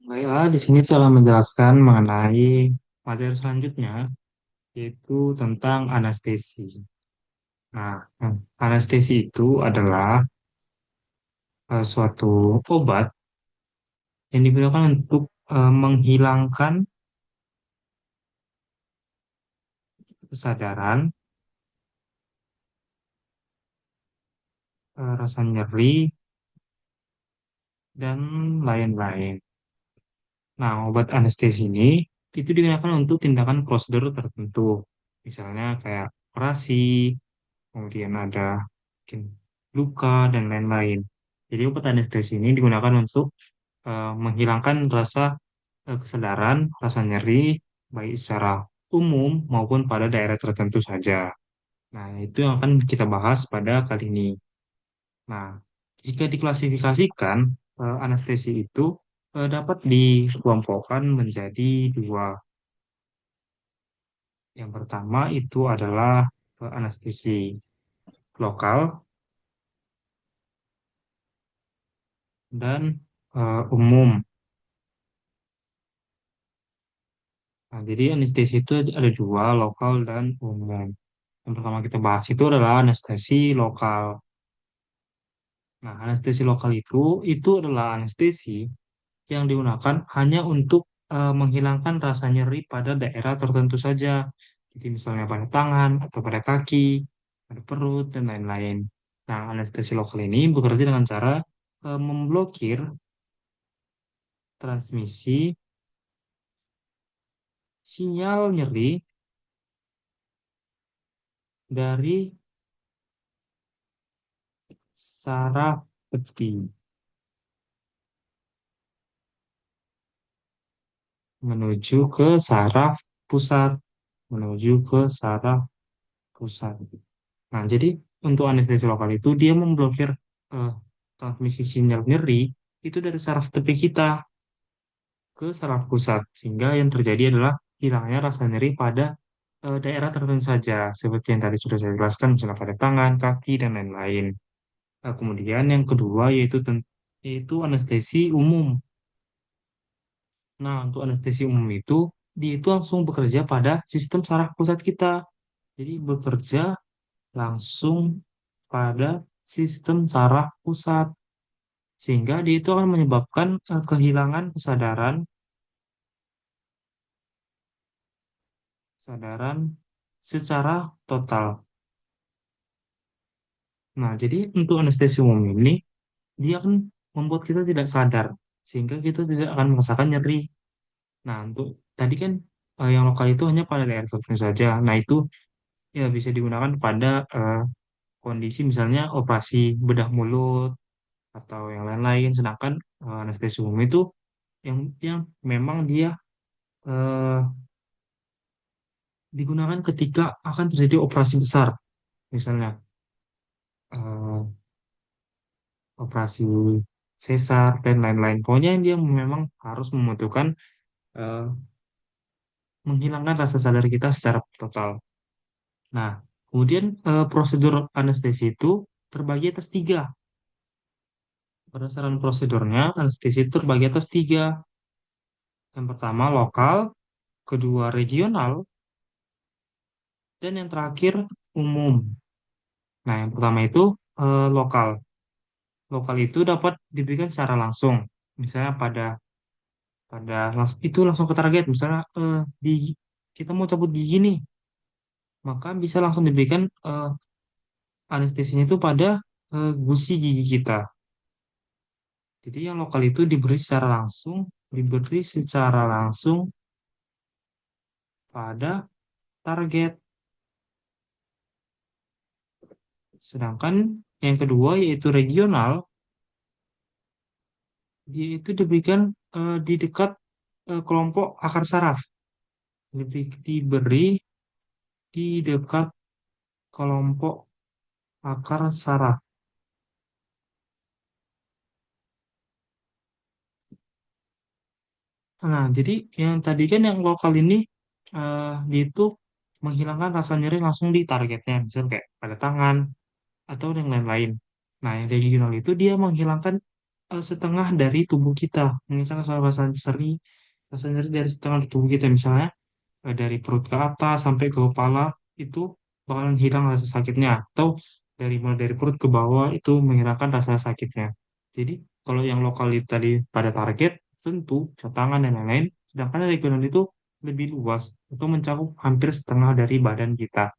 Baiklah, di sini telah menjelaskan mengenai materi selanjutnya, yaitu tentang anestesi. Nah, anestesi itu adalah suatu obat yang digunakan untuk menghilangkan kesadaran, rasa nyeri, dan lain-lain. Nah, obat anestesi ini itu digunakan untuk tindakan prosedur tertentu, misalnya kayak operasi, kemudian ada mungkin luka dan lain-lain. Jadi obat anestesi ini digunakan untuk menghilangkan rasa kesadaran, rasa nyeri, baik secara umum maupun pada daerah tertentu saja. Nah, itu yang akan kita bahas pada kali ini. Nah, jika diklasifikasikan, anestesi itu dapat dikelompokkan menjadi dua. Yang pertama itu adalah anestesi lokal dan umum. Nah, jadi anestesi itu ada dua, lokal dan umum. Yang pertama kita bahas itu adalah anestesi lokal. Nah, anestesi lokal itu adalah anestesi yang digunakan hanya untuk menghilangkan rasa nyeri pada daerah tertentu saja. Jadi misalnya pada tangan atau pada kaki, pada perut, dan lain-lain. Nah, anestesi lokal ini bekerja dengan cara memblokir transmisi sinyal nyeri dari saraf peti menuju ke saraf pusat, menuju ke saraf pusat. Nah, jadi untuk anestesi lokal itu dia memblokir eh, transmisi sinyal nyeri itu dari saraf tepi kita ke saraf pusat, sehingga yang terjadi adalah hilangnya rasa nyeri pada daerah tertentu saja, seperti yang tadi sudah saya jelaskan, misalnya pada tangan, kaki, dan lain-lain. Kemudian yang kedua yaitu anestesi umum. Nah, untuk anestesi umum itu, dia itu langsung bekerja pada sistem saraf pusat kita. Jadi bekerja langsung pada sistem saraf pusat. Sehingga dia itu akan menyebabkan kehilangan kesadaran secara total. Nah, jadi untuk anestesi umum ini, dia akan membuat kita tidak sadar. Sehingga kita tidak akan merasakan nyeri. Nah, untuk tadi kan yang lokal itu hanya pada daerah tertentu saja. Nah, itu ya bisa digunakan pada kondisi misalnya operasi bedah mulut atau yang lain-lain. Sedangkan anestesi umum itu yang memang dia eh, digunakan ketika akan terjadi operasi besar, misalnya eh, operasi sesar dan lain-lain. Pokoknya dia memang harus membutuhkan eh, menghilangkan rasa sadar kita secara total. Nah, kemudian prosedur anestesi itu terbagi atas tiga. Berdasarkan prosedurnya, anestesi itu terbagi atas tiga. Yang pertama lokal, kedua regional, dan yang terakhir umum. Nah, yang pertama itu lokal. Lokal itu dapat diberikan secara langsung. Misalnya itu langsung ke target. Misalnya di kita mau cabut gigi nih, maka bisa langsung diberikan anestesinya itu pada gusi gigi kita. Jadi yang lokal itu diberi secara langsung pada target. Sedangkan yang kedua yaitu regional, dia itu diberikan di dekat kelompok akar saraf. Diberi di dekat kelompok akar saraf. Nah, jadi yang tadi kan yang lokal ini dia itu menghilangkan rasa nyeri langsung di targetnya, misalnya kayak pada tangan atau yang lain-lain. Nah, yang regional itu dia menghilangkan setengah dari tubuh kita. Mengingat rasa nyeri dari setengah tubuh kita, misalnya dari perut ke atas sampai ke kepala itu bakalan hilang rasa sakitnya, atau mulai dari perut ke bawah itu menghilangkan rasa sakitnya. Jadi kalau yang lokal itu tadi pada target tentu tangan dan lain-lain, sedangkan regional itu lebih luas untuk mencakup hampir setengah dari badan kita.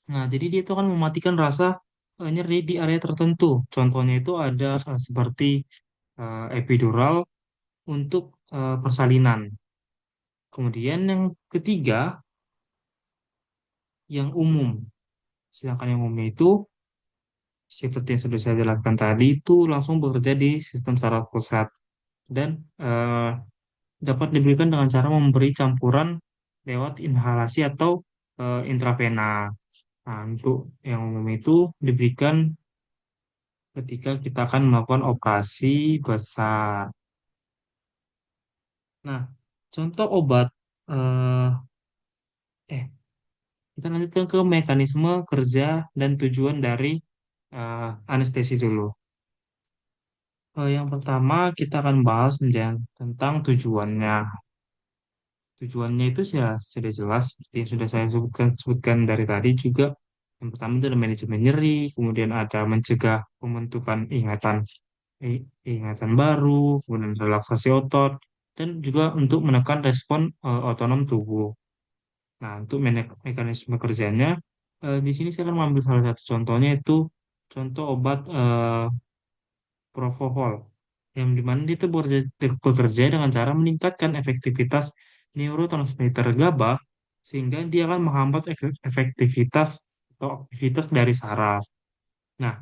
Nah, jadi dia itu akan mematikan rasa nyeri di area tertentu. Contohnya itu ada seperti epidural untuk persalinan. Kemudian yang ketiga, yang umum. Sedangkan yang umum itu seperti yang sudah saya jelaskan tadi itu langsung bekerja di sistem saraf pusat dan dapat diberikan dengan cara memberi campuran lewat inhalasi atau intravena. Nah, untuk yang umum itu diberikan ketika kita akan melakukan operasi besar. Nah, contoh obat eh, eh kita lanjutkan ke mekanisme kerja dan tujuan dari anestesi dulu. Yang pertama kita akan bahas tentang tujuannya. Tujuannya itu ya sudah jelas seperti yang sudah saya sebutkan dari tadi juga. Yang pertama itu ada manajemen nyeri, kemudian ada mencegah pembentukan ingatan baru, kemudian relaksasi otot, dan juga untuk menekan respon otonom tubuh. Nah, untuk mekanisme kerjanya, di sini saya akan mengambil salah satu contohnya itu contoh obat propofol, yang dimana dia itu bekerja dengan cara meningkatkan efektivitas neurotransmitter GABA sehingga dia akan menghambat efektivitas atau aktivitas dari saraf. Nah,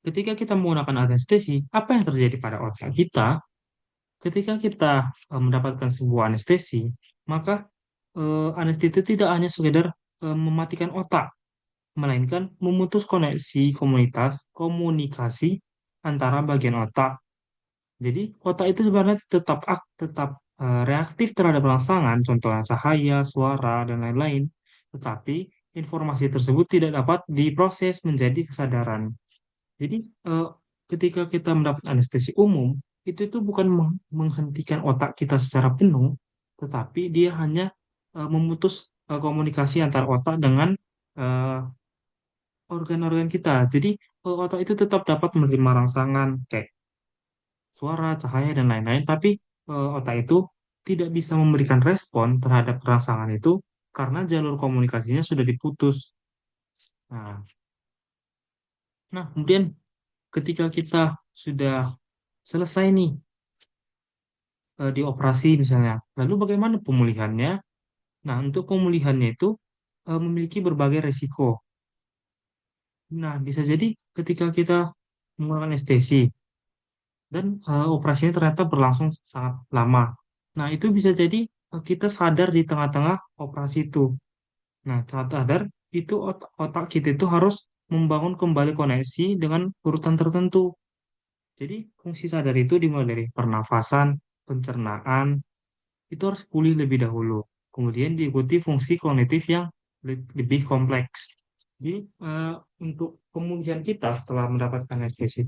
ketika kita menggunakan anestesi, apa yang terjadi pada otak kita? Ketika kita mendapatkan sebuah anestesi, maka anestesi itu tidak hanya sekedar mematikan otak, melainkan memutus komunikasi antara bagian otak. Jadi otak itu sebenarnya tetap reaktif terhadap rangsangan, contohnya cahaya, suara, dan lain-lain. Tetapi informasi tersebut tidak dapat diproses menjadi kesadaran. Jadi ketika kita mendapat anestesi umum, itu bukan menghentikan otak kita secara penuh, tetapi dia hanya memutus komunikasi antara otak dengan eh, organ-organ kita. Jadi otak itu tetap dapat menerima rangsangan kayak suara, cahaya, dan lain-lain, tapi otak itu tidak bisa memberikan respon terhadap rangsangan itu karena jalur komunikasinya sudah diputus. Nah, kemudian ketika kita sudah selesai nih di operasi misalnya, lalu bagaimana pemulihannya? Nah, untuk pemulihannya itu memiliki berbagai resiko. Nah, bisa jadi ketika kita menggunakan anestesi dan operasinya ternyata berlangsung sangat lama. Nah, itu bisa jadi kita sadar di tengah-tengah operasi itu. Nah, saat sadar, itu otak kita itu harus membangun kembali koneksi dengan urutan tertentu. Jadi, fungsi sadar itu dimulai dari pernafasan, pencernaan, itu harus pulih lebih dahulu. Kemudian diikuti fungsi kognitif yang lebih kompleks. Jadi, untuk pemulihan kita setelah mendapatkan anestesi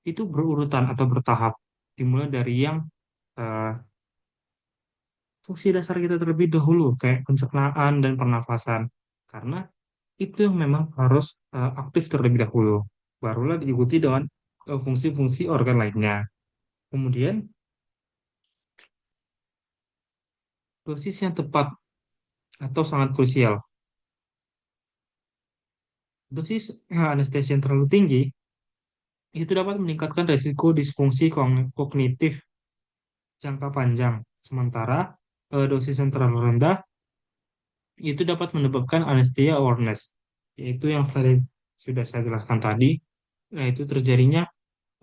itu berurutan atau bertahap. Dimulai dari yang eh, fungsi dasar kita terlebih dahulu, kayak pencernaan dan pernafasan. Karena itu yang memang harus aktif terlebih dahulu. Barulah diikuti dengan fungsi-fungsi organ lainnya. Kemudian, dosis yang tepat atau sangat krusial. Dosis anestesi yang terlalu tinggi itu dapat meningkatkan resiko disfungsi kognitif jangka panjang. Sementara dosis yang terlalu rendah itu dapat menyebabkan anesthesia awareness, yaitu yang tadi sudah saya jelaskan tadi, yaitu terjadinya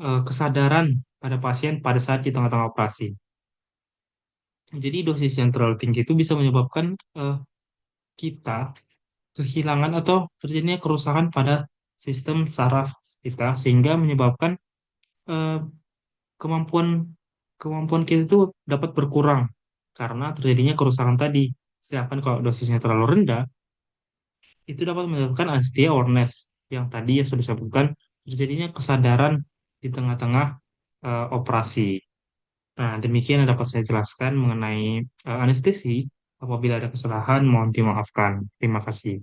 kesadaran pada pasien pada saat di tengah-tengah operasi. Jadi dosis yang terlalu tinggi itu bisa menyebabkan kita kehilangan atau terjadinya kerusakan pada sistem saraf kita sehingga menyebabkan eh, kemampuan kemampuan kita itu dapat berkurang karena terjadinya kerusakan tadi. Sedangkan kalau dosisnya terlalu rendah, itu dapat menyebabkan anesthesia awareness yang tadi ya sudah disebutkan terjadinya kesadaran di tengah-tengah operasi. Nah, demikian yang dapat saya jelaskan mengenai anestesi. Apabila ada kesalahan, mohon dimaafkan. Terima kasih.